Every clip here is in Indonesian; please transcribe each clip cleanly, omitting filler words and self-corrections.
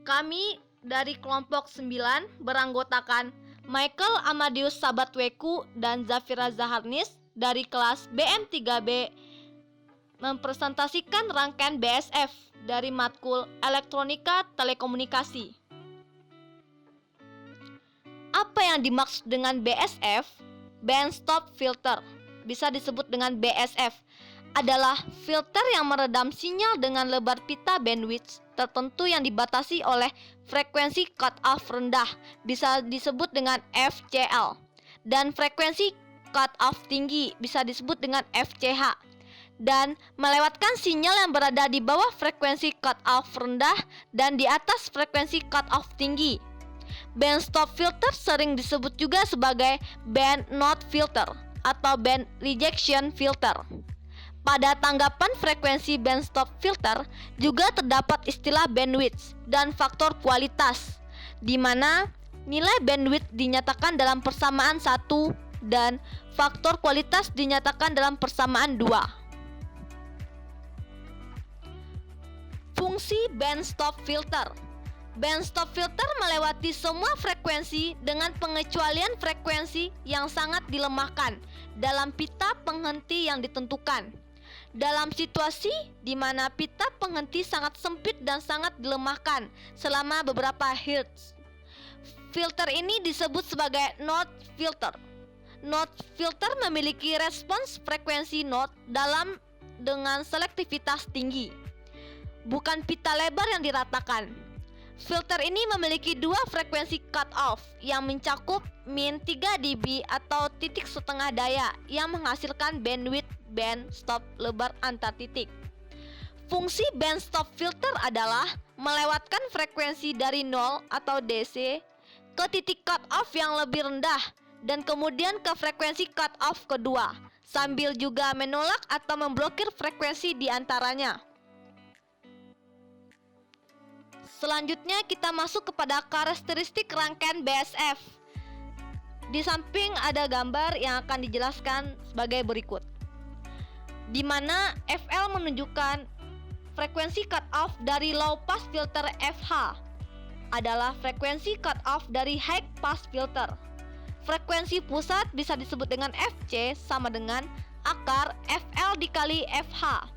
Kami dari kelompok 9 beranggotakan Michael Amadeus Sabatweku dan Zafira Zaharnis dari kelas BM3B mempresentasikan rangkaian BSF dari matkul Elektronika Telekomunikasi. Apa yang dimaksud dengan BSF? Band Stop Filter, bisa disebut dengan BSF, adalah filter yang meredam sinyal dengan lebar pita bandwidth tertentu yang dibatasi oleh frekuensi cut-off rendah, bisa disebut dengan FCL, dan frekuensi cut-off tinggi, bisa disebut dengan FCH, dan melewatkan sinyal yang berada di bawah frekuensi cut-off rendah dan di atas frekuensi cut-off tinggi. Band stop filter sering disebut juga sebagai band not filter atau band rejection filter. Pada tanggapan frekuensi band stop filter juga terdapat istilah bandwidth dan faktor kualitas, di mana nilai bandwidth dinyatakan dalam persamaan 1 dan faktor kualitas dinyatakan dalam persamaan 2. Fungsi band stop filter. Band stop filter melewati semua frekuensi dengan pengecualian frekuensi yang sangat dilemahkan dalam pita penghenti yang ditentukan. Dalam situasi di mana pita penghenti sangat sempit dan sangat dilemahkan selama beberapa hertz, filter ini disebut sebagai note filter. Note filter memiliki respons frekuensi note dalam dengan selektivitas tinggi, bukan pita lebar yang diratakan. Filter ini memiliki dua frekuensi cut-off yang mencakup min 3 dB atau titik setengah daya yang menghasilkan bandwidth band stop lebar antar titik. Fungsi band stop filter adalah melewatkan frekuensi dari 0 atau DC ke titik cut-off yang lebih rendah dan kemudian ke frekuensi cut-off kedua, sambil juga menolak atau memblokir frekuensi di antaranya. Selanjutnya kita masuk kepada karakteristik rangkaian BSF. Di samping ada gambar yang akan dijelaskan sebagai berikut, di mana FL menunjukkan frekuensi cut-off dari low pass filter, FH adalah frekuensi cut-off dari high pass filter. Frekuensi pusat bisa disebut dengan FC sama dengan akar FL dikali FH.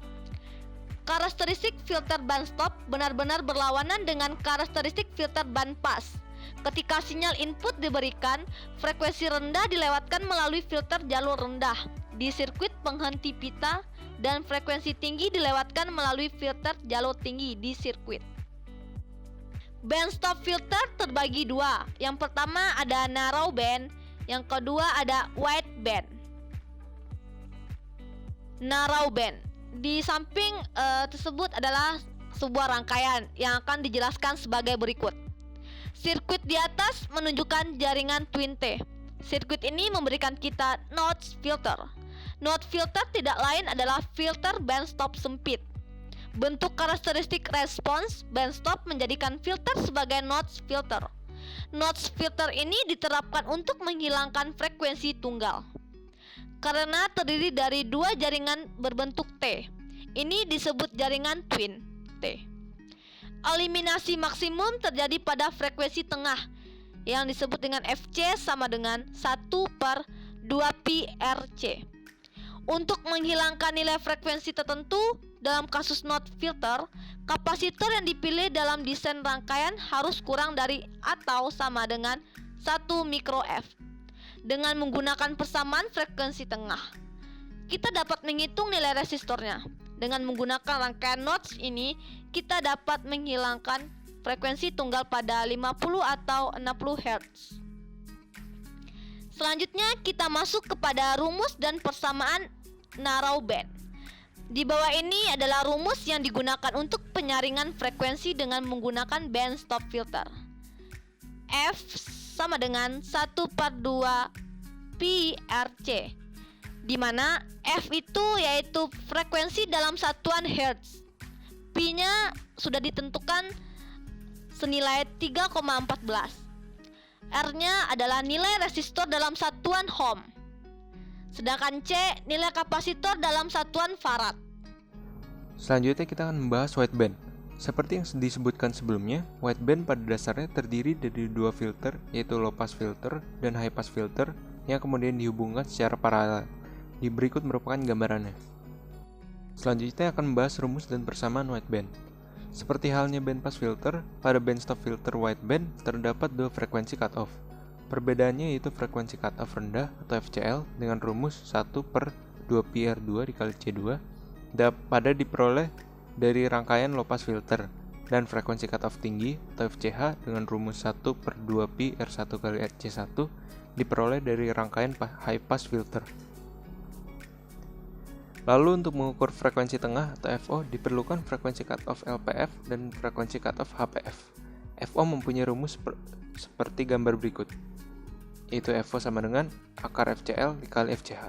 Karakteristik filter band stop benar-benar berlawanan dengan karakteristik filter band pass. Ketika sinyal input diberikan, frekuensi rendah dilewatkan melalui filter jalur rendah di sirkuit penghenti pita dan frekuensi tinggi dilewatkan melalui filter jalur tinggi di sirkuit. Band stop filter terbagi dua. Yang pertama ada narrow band, yang kedua ada wide band. Narrow band di samping tersebut adalah sebuah rangkaian yang akan dijelaskan sebagai berikut. Sirkuit di atas menunjukkan jaringan twin T. Sirkuit ini memberikan kita notch filter. Notch filter tidak lain adalah filter band stop sempit. Bentuk karakteristik respons band stop menjadikan filter sebagai notch filter. Notch filter ini diterapkan untuk menghilangkan frekuensi tunggal karena terdiri dari dua jaringan berbentuk T. Ini disebut jaringan twin T. Eliminasi maksimum terjadi pada frekuensi tengah yang disebut dengan FC sama dengan 1/2pi RC. Untuk menghilangkan nilai frekuensi tertentu dalam kasus notch filter, kapasitor yang dipilih dalam desain rangkaian harus kurang dari atau sama dengan 1 mikro F. Dengan menggunakan persamaan frekuensi tengah, kita dapat menghitung nilai resistornya. Dengan menggunakan rangkaian notch ini, kita dapat menghilangkan frekuensi tunggal pada 50 atau 60 Hz. Selanjutnya kita masuk kepada rumus dan persamaan narrow band. Di bawah ini adalah rumus yang digunakan untuk penyaringan frekuensi dengan menggunakan band stop filter. F sama dengan 1/2pi RC, di mana F itu yaitu frekuensi dalam satuan Hertz. Pi-nya sudah ditentukan senilai 3,14. R-nya adalah nilai resistor dalam satuan Ohm. Sedangkan C nilai kapasitor dalam satuan Farad. Selanjutnya kita akan membahas wideband. Seperti yang disebutkan sebelumnya, wideband pada dasarnya terdiri dari dua filter, yaitu low pass filter dan high pass filter yang kemudian dihubungkan secara paralel. Di berikut merupakan gambarannya. Selanjutnya akan membahas rumus dan persamaan wideband. Seperti halnya bandpass filter, pada bandstop filter wideband terdapat dua frekuensi cutoff. Perbedaannya yaitu frekuensi cutoff rendah atau FCL dengan rumus 1/2πr2 dikali C2 pada diperoleh dari rangkaian low pass filter, dan frekuensi cutoff tinggi atau FCH dengan rumus 1/2πr1 kali C1 diperoleh dari rangkaian high pass filter. Lalu untuk mengukur frekuensi tengah atau FO diperlukan frekuensi cutoff LPF dan frekuensi cutoff HPF. FO mempunyai rumus seperti gambar berikut, yaitu FO sama dengan akar FCL dikali FCH.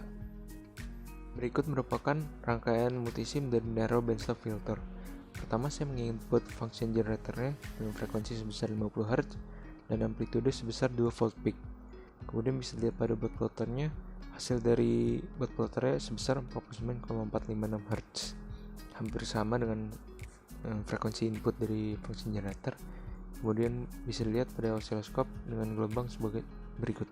Berikut merupakan rangkaian multisim dari narrow bandstop filter. Pertama, saya menginput function generatornya dengan frekuensi sebesar 50 Hz dan amplitude sebesar 2 volt peak. Kemudian bisa dilihat pada bot plotternya, hasil dari bot plotternya sebesar 49,456 Hz. Hampir sama dengan frekuensi input dari function generator. Kemudian bisa dilihat pada osiloskop dengan gelombang sebagai berikut.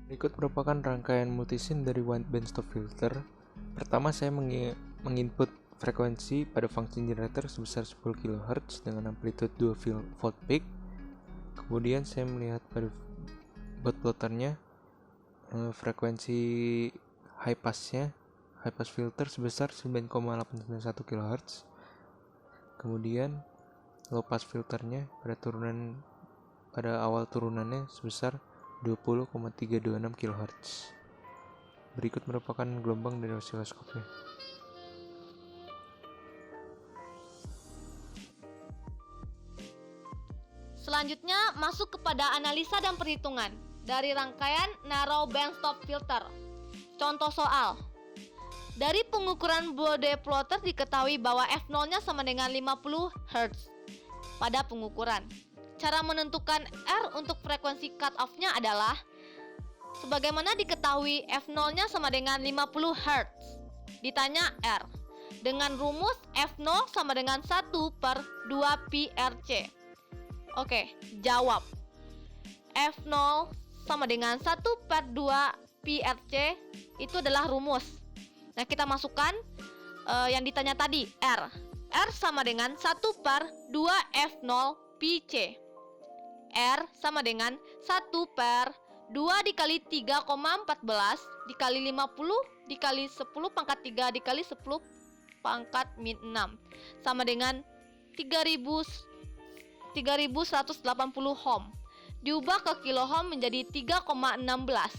Berikut merupakan rangkaian multisim dari wideband stop filter. Pertama, saya menginput frekuensi pada function generator sebesar 10 kHz dengan amplitude 2 volt peak. Kemudian saya melihat pada bot plotternya frekuensi high pass filter sebesar 9,891 kHz. Kemudian low pass filternya pada awal turunannya sebesar 20,326 kHz. Berikut merupakan gelombang dari osiloskopnya. Selanjutnya masuk kepada analisa dan perhitungan dari rangkaian narrow bandstop filter. Contoh soal. Dari pengukuran bode plotter diketahui bahwa F0-nya sama dengan 50 Hz pada pengukuran. Cara menentukan R untuk frekuensi cutoff-nya adalah sebagaimana diketahui F0-nya sama dengan 50 Hz. Ditanya R dengan rumus F0 sama dengan 1/2πRC. Oke, jawab. F0 sama dengan 1/2πRC itu adalah rumus. Nah, kita masukkan yang ditanya tadi, R. R sama dengan 1/2F0πC. R sama dengan 1/2 dikali 3,14 dikali 50 dikali 10 pangkat 3 dikali 10 pangkat min 6 sama dengan 3180 ohm. Diubah ke kilo-ohm menjadi 3,16.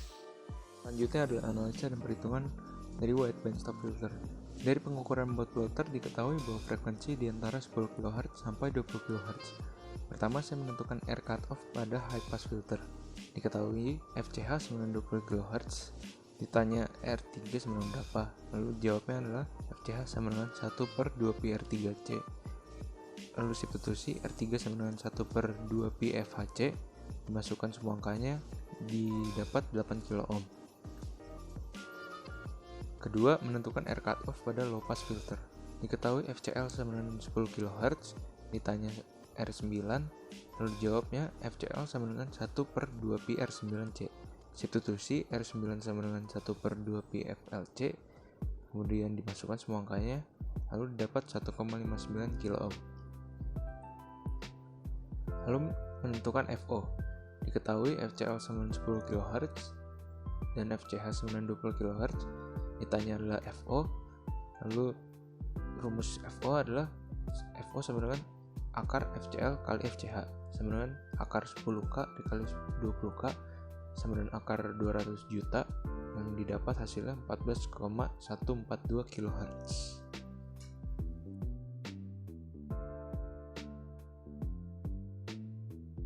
Selanjutnya adalah analisa dan perhitungan dari wideband stop filter. Dari pengukuran bot plotter diketahui bahwa frekuensi di antara 10 kHz sampai 20 kHz. Pertama, saya menentukan R cutoff pada high pass filter. Diketahui FCH sama dengan 20 kHz. Ditanya R3 sama dengan berapa? Lalu jawabnya adalah FCH sama dengan 1/2πr3C. Lalu substitusi R3 sama dengan 1/2πfHC. Dimasukkan semua angkanya, didapat 8 kilo ohm. Kedua, menentukan R cutoff pada low pass filter. Diketahui FCL sama dengan 10 kHz. Ditanya R9, lalu jawabnya FCL sama dengan 1/2πr9C. Substitusi R9 sama dengan 1/2πfLC, kemudian dimasukkan semua angkanya, lalu didapat 1,59 kilo ohm. Lalu menentukan FO. Diketahui FCL sama dengan 10 kHz dan FCH sama dengan 20 kHz. Ditanya adalah FO, lalu rumus FO adalah FO sama dengan akar FCL kali FCH sama dengan akar 10K dikali 20K sama dengan akar 200 juta, yang didapat hasilnya 14,142 kHz.